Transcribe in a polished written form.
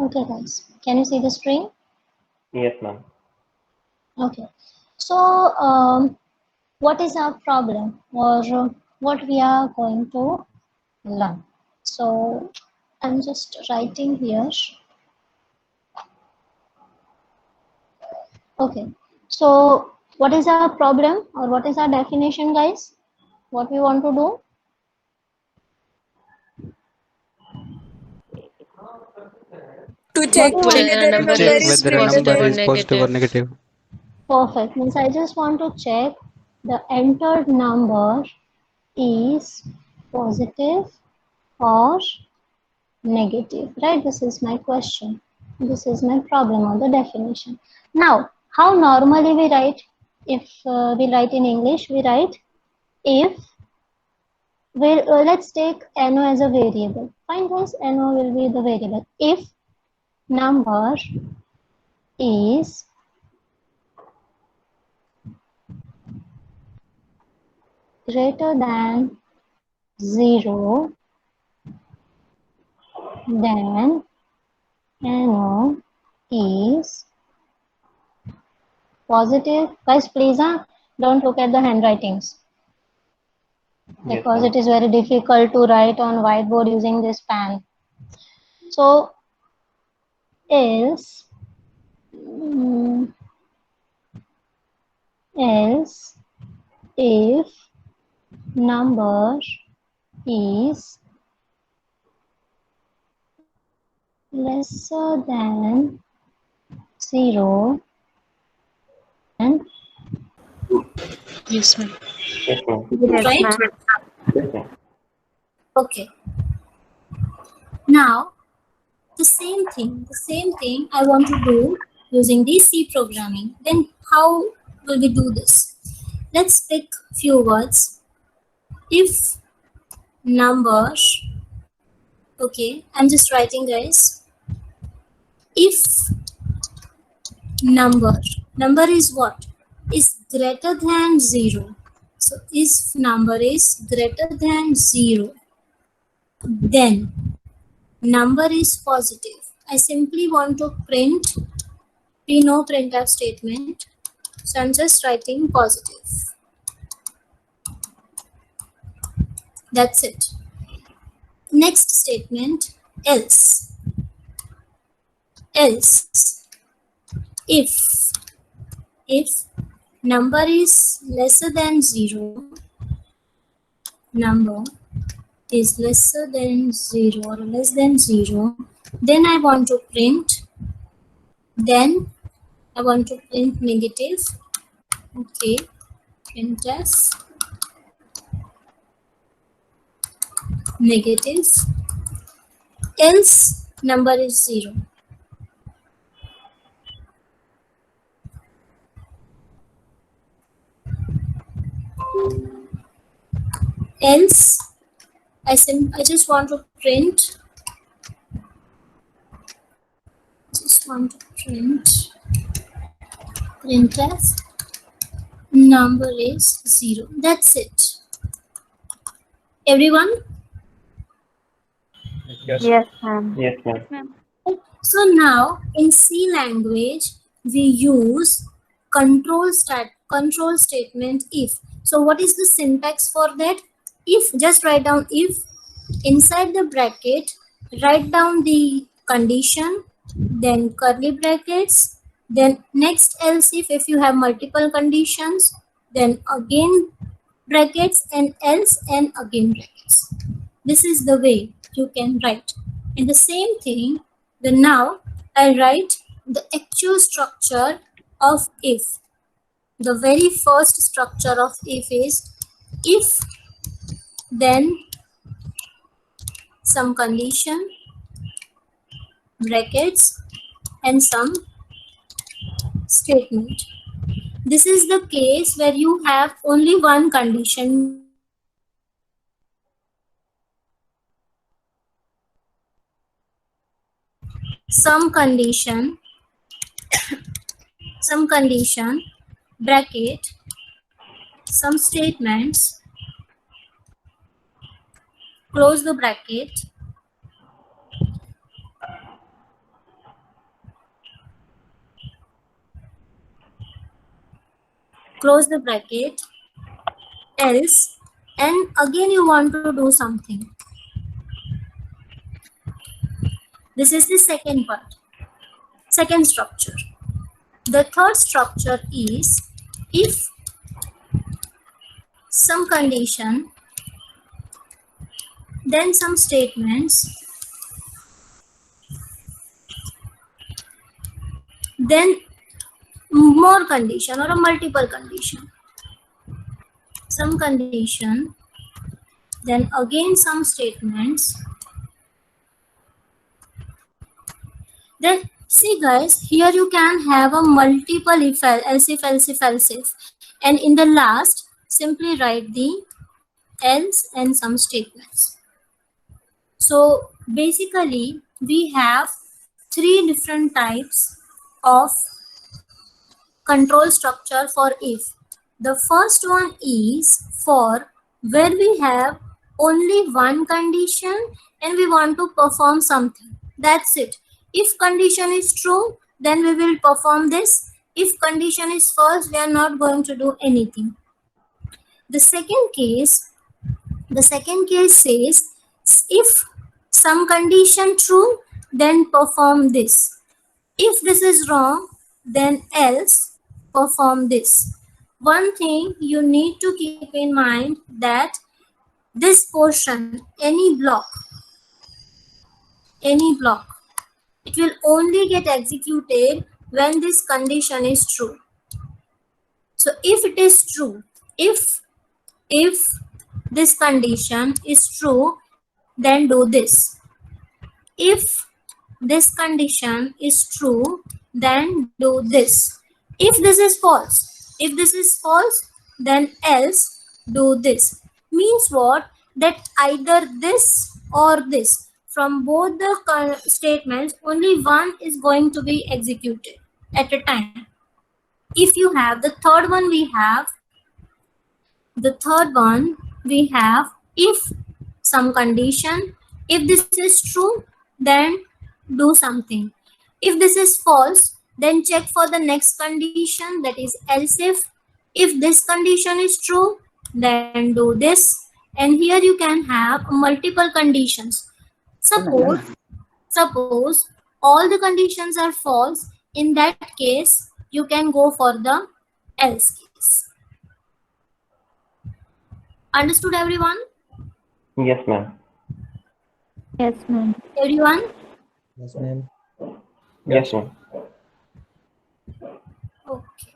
Okay, guys. Can you see the screen? Yes, ma'am. Okay. So, what is our problem, or what we are going to learn? So, I'm just writing here. Okay. So, what is our problem, or what is our definition, guys? What we want to do? To What check we whether want? a number Check is whether a greater number than. is positive or negative. Perfect. Means I just want to check the entered number is positive or negative, right? This is my question. This is my problem or the definition. Now, how normally we write? If we write in English, we write if, let's take no as a variable. Fine, guys, no will be the variable. If number is greater than 0, then no is positive. Guys, please don't look at the handwritings, Yes, because ma'am. it is very difficult to write on whiteboard using this pen. So else, else if number is lesser than 0, and Yes, ma'am. Yes, ma'am. right? Yes, ma'am. Okay. Now the same thing I want to do using the C programming. Then how will we do this? Let's pick few words. If number, okay, I'm just writing, guys. If number is what? Is greater than 0. So if number is greater than 0, then number is positive. I simply want to print, we know printf statement. So I'm just writing positive. That's it. Next statement, else. Else, if number is lesser than 0, number is lesser than 0 or less than 0, then I want to print, negative. Okay, printf negative, else number is 0. Else I just want to print, printf number is 0. That's it. Everyone? Yes, ma'am. Yes, ma'am. So now in C language we use control statement if. So what is the syntax for that? If, just write down if, inside the bracket write down the condition, then curly brackets, then next else if you have multiple conditions, then again brackets and else and again brackets. This is the way you can write. And the same thing, then now I write the actual structure of if. The very first structure of if is if, then some condition, brackets, and some statement. This is the case where you have only one condition. Some condition, bracket, some statements, close the bracket, close the bracket, else, and again you want to do something. This is the second part, second structure. The third structure is if some condition, then some statements, then more condition or a multiple condition. Some condition, then again some statements. Then see guys, here you can have a multiple if else if else if else if, and in the last simply write the else and some statements. So basically we have three different types of control structure for if. The first one is for where we have only one condition and we want to perform something. That's it. If condition is true, then we will perform this. If condition is false, we are not going to do anything. The second case says if some condition true, then perform this. If this is wrong, then else perform this. One thing you need to keep in mind that this portion, any block, it will only get executed when this condition is true. So if it is true, if this condition is true, then do this. If this condition is true, then do this. If this is false, then else do this. Means what? That either this or this. From both the statements, only one is going to be executed at a time. If you have the third one, if some condition, if this is true, then do something. If this is false, then check for the next condition, that is else if this condition is true, then do this. And here you can have multiple conditions. Suppose all the conditions are false. In that case, you can go for the else case. Understood everyone? Yes, ma'am. Yes, ma'am. Everyone? Yes, ma'am. Yes, ma'am. Okay.